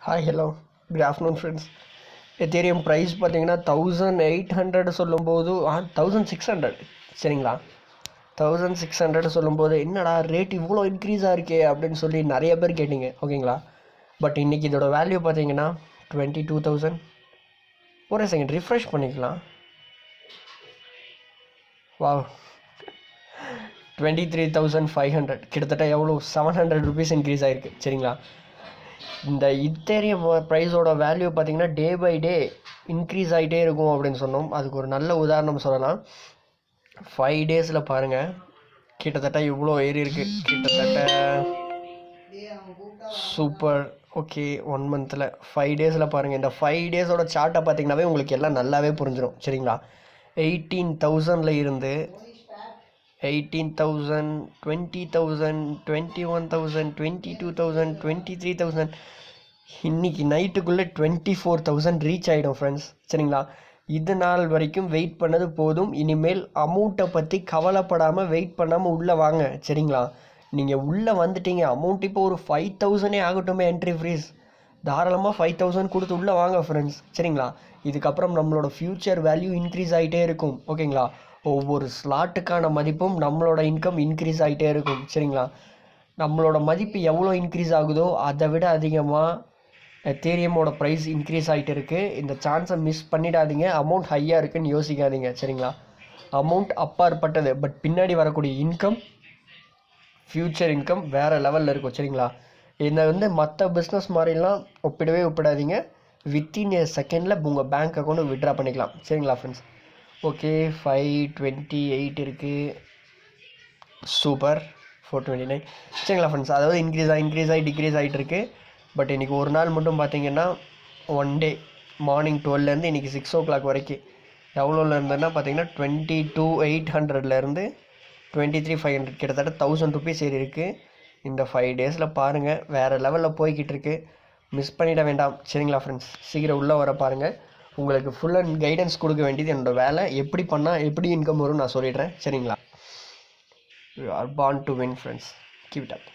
Hi hello good afternoon friends. Ethereum price பார்த்தீங்கன்னா 1800 சொல்லும்போது 1600 சரிங்களா. 1600 சொல்லும்போது என்னடா ரேட் இவ்வளோ இன்க்ரீஸ் ஆகிருக்கே அப்படின்னு சொல்லி நிறைய பேர் கேட்டிங்க ஓகேங்களா. பட் இன்றைக்கி இதோட வேல்யூ பார்த்தீங்கன்னா 22,000. ஒரே செகண்ட் ரிஃப்ரெஷ் பண்ணிக்கலாம். வா 23,500 கிட்டத்தட்ட எவ்வளோ 700 ருபீஸ் இன்க்ரீஸ் ஆகிருக்கு சரிங்களா. இந்த இத்தேரியம் ப்ரைஸோட வேல்யூ பார்த்திங்கன்னா டே பை டே இன்க்ரீஸ் ஆகிட்டே இருக்கும் அப்படின்னு சொன்னோம். அதுக்கு ஒரு நல்ல உதாரணம் சொல்லலாம். 5 டேஸில் பாருங்கள் கிட்டத்தட்ட இவ்வளோ ஏறி இருக்குது. கிட்டத்தட்ட சூப்பர் ஓகே 1 மந்தில் 5 டேஸில் பாருங்கள். இந்த 5 டேஸோட சார்ட்டை பார்த்திங்கனாவே உங்களுக்கு எல்லாம் நல்லாவே புரிஞ்சிடும் சரிங்களா. 18,000 இருந்து 18,000, 20,000, 21,000, 22,000, 23,000 இன்றைக்கி நைட்டுக்குள்ளே 24,000 ரீச் ஆகிடும் ஃப்ரெண்ட்ஸ் சரிங்களா. இது நாள் வரைக்கும் வெயிட் பண்ணது போதும். இனிமேல் அமௌண்ட்டை பற்றி கவலைப்படாமல் வெயிட் பண்ணாமல் உள்ளே வாங்க சரிங்களா. நீங்கள் உள்ளே வந்துட்டீங்க, அமௌண்ட் இப்போ ஒரு 5,000 ஆகட்டுமே என்ட்ரி ஃப்ரீஸ், தாராளமாக 5,000 கொடுத்து உள்ளே வாங்க ஃப்ரெண்ட்ஸ் சரிங்களா. இதுக்கப்புறம் நம்மளோட ஃப்யூச்சர் வேல்யூ இன்க்ரீஸ் ஆகிட்டே இருக்கும் ஓகேங்களா. ஒவ்வொரு ஸ்லாட்டுக்கான மதிப்பும் நம்மளோட இன்கம் இன்க்ரீஸ் ஆகிட்டே இருக்கும் சரிங்களா. நம்மளோட மதிப்பு எவ்வளோ இன்க்ரீஸ் ஆகுதோ அதை விட அதிகமாக எத்தேரியமோட ப்ரைஸ் இன்க்ரீஸ் ஆகிட்டு இருக்குது. இந்த சான்ஸை மிஸ் பண்ணிடாதீங்க. அமௌண்ட் ஹையாக இருக்குதுன்னு யோசிக்காதீங்க சரிங்களா. அமௌண்ட் அப்பாற்பட்டது, பட் பின்னாடி வரக்கூடிய இன்கம், ஃப்யூச்சர் இன்கம் வேறு லெவலில் இருக்கும் சரிங்களா. இதை மற்ற பிஸ்னஸ் மாதிரிலாம் ஒப்பிடாதீங்க. வித்தின் எ செகண்டில் உங்கள் பேங்க் அக்கௌண்ட்டு விட்ரா பண்ணிக்கலாம் சரிங்களா ஃப்ரெண்ட்ஸ். ஓகே 528 இருக்குது, சூப்பர் 429 சரிங்களா ஃப்ரெண்ட்ஸ். அதாவது இன்க்ரீஸ் ஆகி டிக்ரீஸ் ஆகிட்டு இருக்கு. பட் இன்றைக்கி ஒரு நாள் மட்டும் பார்த்தீங்கன்னா 1 டே மார்னிங் 12லேருந்து இன்றைக்கி 6 o'clock வரைக்கும் எவ்வளோவில் இருந்ததுன்னா பார்த்தீங்கன்னா 22,800லேருந்து 23,500 கிட்டத்தட்ட 1,000 ருபீஸ் ஏறி இருக்குது. இந்த 5 டேஸில் பாருங்கள் வேறு லெவலில் போய்கிட்டு இருக்கு. மிஸ் பண்ணிட வேண்டாம் சரிங்களா ஃப்ரெண்ட்ஸ். சீக்கிரம் உள்ளே வர பாருங்கள். உங்களுக்கு ஃபுல் அண்ட் கைடன்ஸ் கொடுக்க வேண்டியது என்னோடய வேலை. எப்படி பண்ணால் எப்படி இன்கம் வரும் நான் சொல்லிடுறேன் சரிங்களா. You are born to win friends. Keep it up.